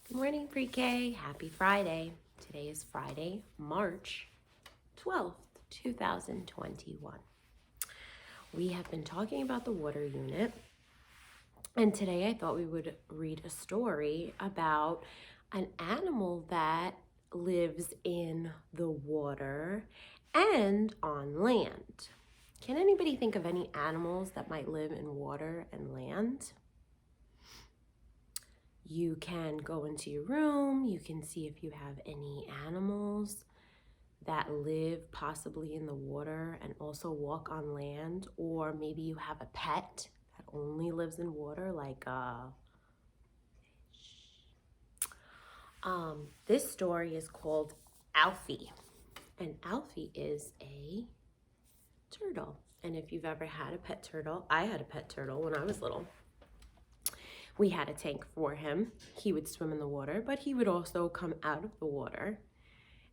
Good morning, pre-K. Happy Friday. Today is Friday, March 12th, 2021. We have been talking about the water unit, and today I thought we would read a story about an animal that lives in the water and on land. Can anybody think of any animals that might live in water and land? You can go into your room, you can see if you have any animals that live possibly in the water and also walk on land, or maybe you have a pet that only lives in water, like a fish. This story is called Alfie, and Alfie is a turtle. And if you've ever had a pet turtle, I had a pet turtle when I was little. We had a tank for him. He would swim in the water, but he would also come out of the water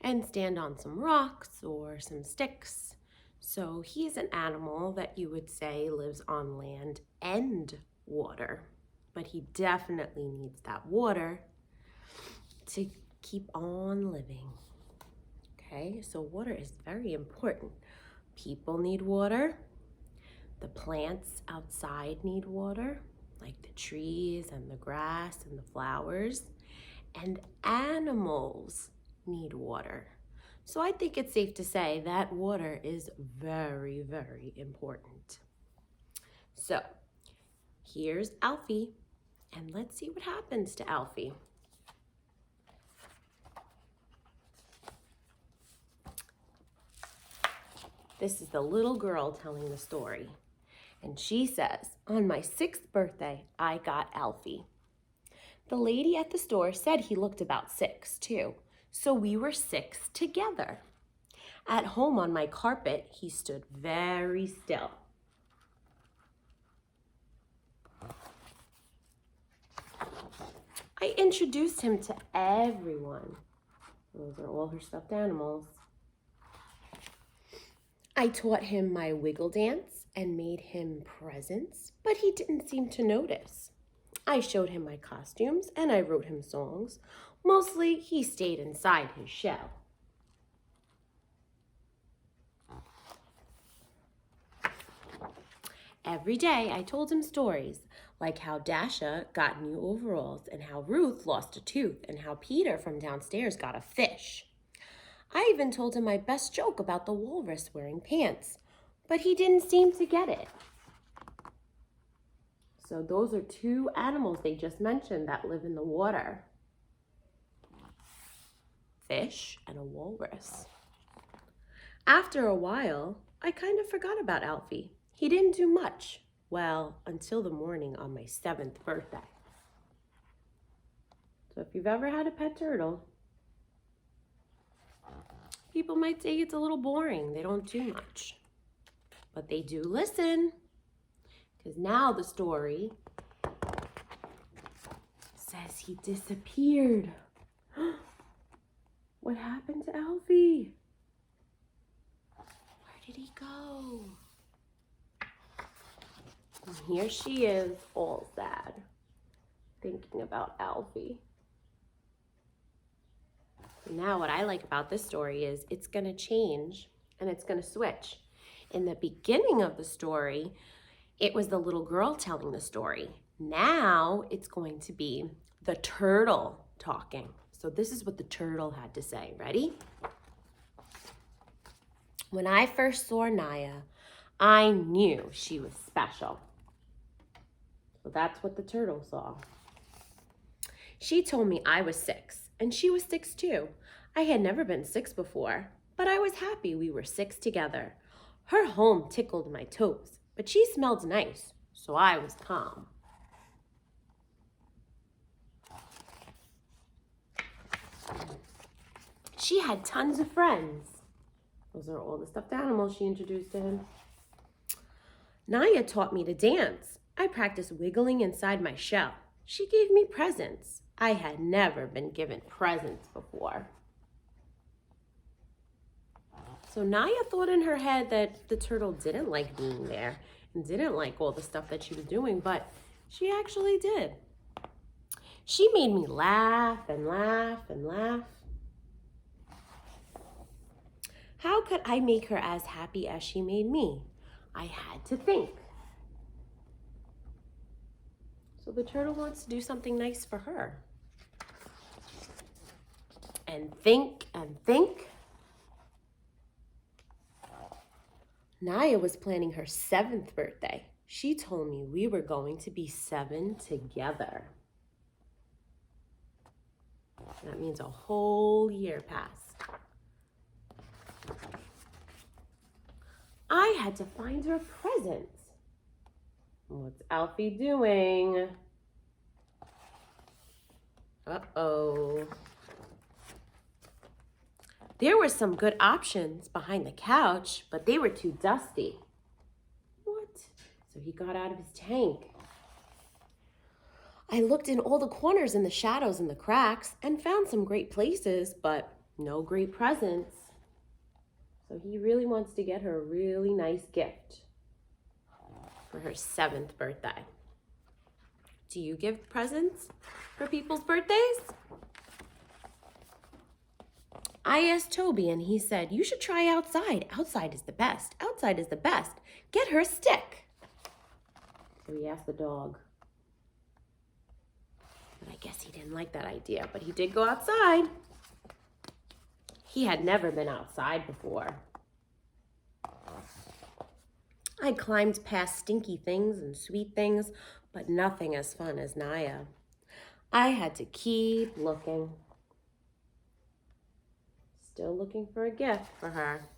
and stand on some rocks or some sticks. So he's an animal that you would say lives on land and water, but he definitely needs that water to keep on living. Okay, so water is very important. People need water. The plants outside need water, like the trees and the grass and the flowers, and animals need water. So I think it's safe to say that water is very, very important. So here's Alfie, and let's see what happens to Alfie. This is the little girl telling the story. And she says, on my 6th birthday, I got Alfie. The lady at the store said he looked about 6 too, so we were 6 together. At home on my carpet, he stood very still. I introduced him to everyone. Those are all her stuffed animals. I taught him my wiggle dance and made him presents, but he didn't seem to notice. I showed him my costumes and I wrote him songs. Mostly, he stayed inside his shell. Every day, I told him stories, like how Dasha got new overalls and how Ruth lost a tooth and how Peter from downstairs got a fish. I even told him my best joke about the walrus wearing pants, but he didn't seem to get it. So those are 2 animals they just mentioned that live in the water. Fish and a walrus. After a while, I kind of forgot about Alfie. He didn't do much. Well, until the morning on my 7th birthday. So if you've ever had a pet turtle, people might say it's a little boring. They don't do much. But they do listen. Because now the story says he disappeared. What happened to Alfie? Where did he go? And here she is, all sad, thinking about Alfie. Now what I like about this story is it's going to change and it's going to switch. In the beginning of the story, it was the little girl telling the story. Now it's going to be the turtle talking. So this is what the turtle had to say. Ready? When I first saw Naya, I knew she was special. So that's what the turtle saw. She told me I was 6, and she was 6 too. I had never been 6 before, but I was happy we were 6 together. Her home tickled my toes, but she smelled nice, so I was calm. She had tons of friends. Those are all the stuffed animals she introduced to him. Naya taught me to dance. I practiced wiggling inside my shell. She gave me presents. I had never been given presents before. So Naya thought in her head that the turtle didn't like being there and didn't like all the stuff that she was doing, but she actually did. She made me laugh and laugh and laugh. How could I make her as happy as she made me? I had to think. So the turtle wants to do something nice for her. And think and think. Naya was planning her 7th birthday. She told me we were going to be 7 together. That means a whole year passed. I had to find her present. What's Alfie doing? Uh-oh. There were some good options behind the couch, but they were too dusty. What? So he got out of his tank. I looked in all the corners and the shadows and the cracks and found some great places, but no great presents. So he really wants to get her a really nice gift for her 7th birthday. Do you give presents for people's birthdays? I asked Toby and he said, you should try outside. Outside is the best. Outside is the best. Get her a stick. So he asked the dog. But I guess he didn't like that idea, but he did go outside. He had never been outside before. I climbed past stinky things and sweet things, but nothing as fun as Naya. I had to keep looking. Still looking for a gift for her.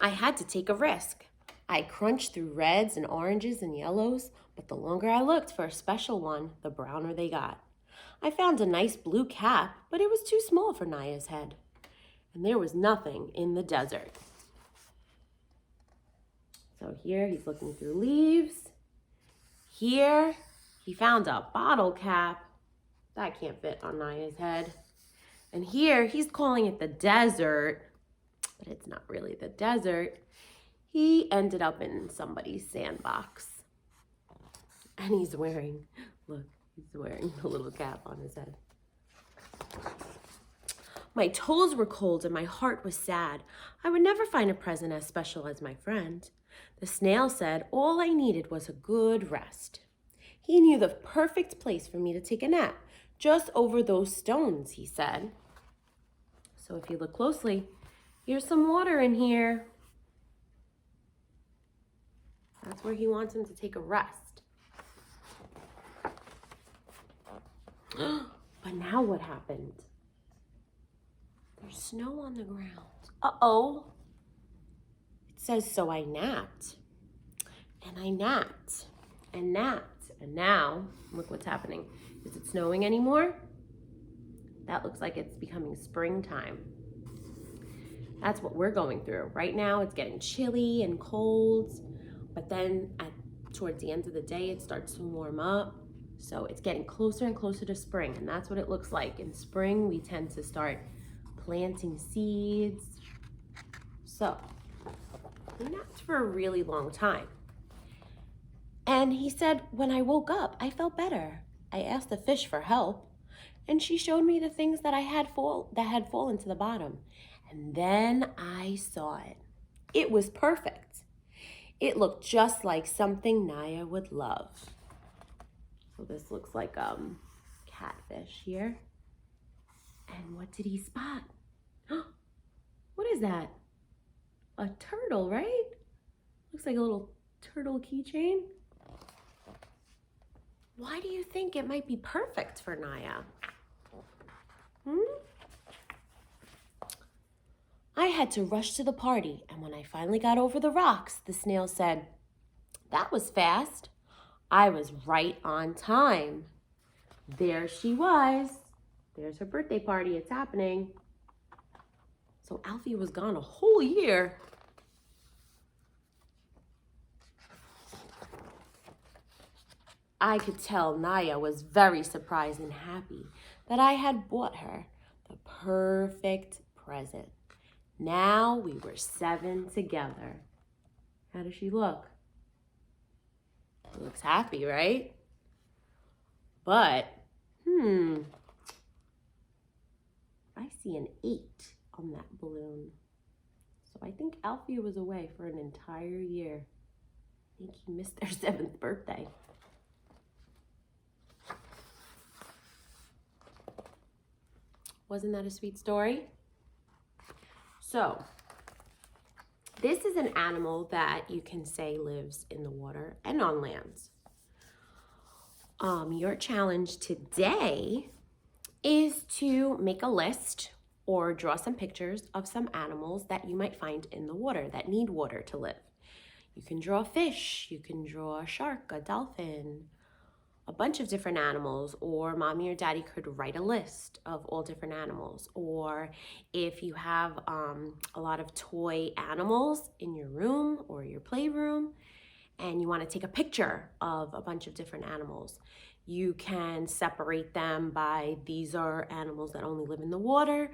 I had to take a risk. I crunched through reds and oranges and yellows, but the longer I looked for a special one, the browner they got. I found a nice blue cap, but it was too small for Naya's head. And there was nothing in the desert. So here he's looking through leaves. Here he found a bottle cap. That can't fit on Naya's head. And here he's calling it the desert, but it's not really the desert. He ended up in somebody's sandbox. And he's wearing, look, he's wearing the little cap on his head. My toes were cold and my heart was sad. I would never find a present as special as my friend. The snail said all I needed was a good rest. He knew the perfect place for me to take a nap, just over those stones, he said. So if you look closely, here's some water in here. That's where he wants him to take a rest. But now what happened? There's snow on the ground. Uh-oh. It says, so I napped. And I napped. And napped. And now, look what's happening. Is it snowing anymore? That looks like it's becoming springtime. That's what we're going through. Right now, it's getting chilly and cold. But then towards the end of the day, it starts to warm up. So it's getting closer and closer to spring. And that's what it looks like. In spring, we tend to start planting seeds. So we napped for a really long time. And he said, when I woke up, I felt better. I asked the fish for help, and she showed me the things that had fallen to the bottom. And then I saw it. It was perfect. It looked just like something Naya would love. So this looks like catfish here. And what did he spot? What is that? A turtle, right? Looks like a little turtle keychain. Why do you think it might be perfect for Naya? I had to rush to the party, and when I finally got over the rocks, the snail said, that was fast. I was right on time. There she was. There's her birthday party. It's happening. So Alfie was gone a whole year. I could tell Naya was very surprised and happy that I had bought her the perfect present. Now we were 7 together. How does she look? She looks happy, right? But, I see an 8 on that balloon. So I think Alfie was away for an entire year. I think he missed their 7th birthday. Wasn't that a sweet story? So, this is an animal that you can say lives in the water and on land. Your challenge today is to make a list or draw some pictures of some animals that you might find in the water that need water to live. You can draw a fish, you can draw a shark, a dolphin, a bunch of different animals, or mommy or daddy could write a list of all different animals. Or if you have a lot of toy animals in your room or your playroom and you want to take a picture of a bunch of different animals, you can separate them by these are animals that only live in the water,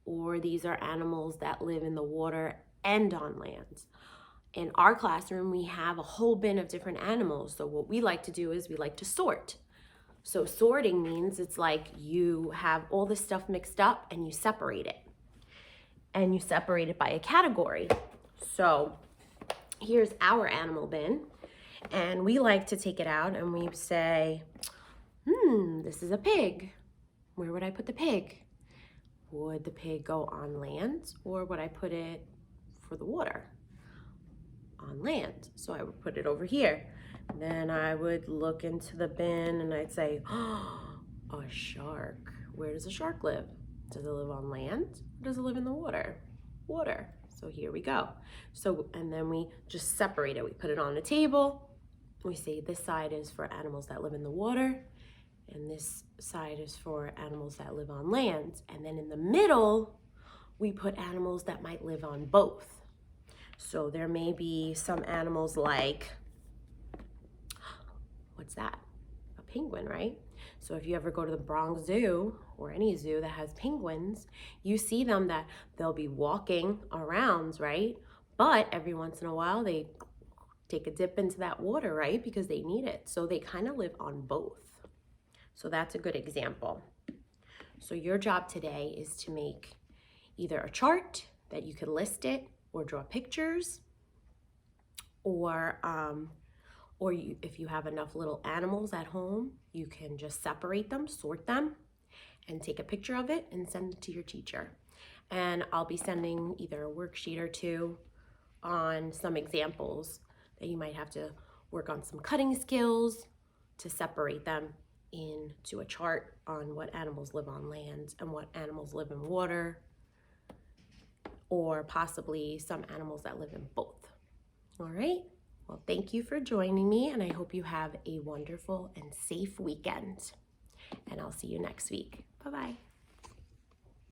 or these are animals that live in the water and on land. In our classroom, we have a whole bin of different animals. So what we like to do is we like to sort. So sorting means it's like you have all this stuff mixed up and you separate it. And you separate it by a category. So here's our animal bin. And we like to take it out and we say, this is a pig. Where would I put the pig? Would the pig go on land, or would I put it for the water? On land. So I would put it over here. Then I would look into the bin and I'd say, a shark. Where does a shark live? Does it live on land, or does it live in the water? Water. So here we go. So, and then we just separate it. We put it on a table. We say this side is for animals that live in the water, and this side is for animals that live on land. And then in the middle, we put animals that might live on both. So there may be some animals like, what's that? A penguin, right? So if you ever go to the Bronx Zoo or any zoo that has penguins, you see them that they'll be walking around, right? But every once in a while, they take a dip into that water, right? Because they need it. So they kind of live on both. So that's a good example. So your job today is to make either a chart that you could list it, or draw pictures, or if you have enough little animals at home, you can just separate them, sort them, and take a picture of it and send it to your teacher. And I'll be sending either a worksheet or two on some examples that you might have to work on some cutting skills to separate them into a chart on what animals live on land and what animals live in water, or possibly some animals that live in both. All right, well, thank you for joining me, and I hope you have a wonderful and safe weekend. And I'll see you next week. Bye-bye.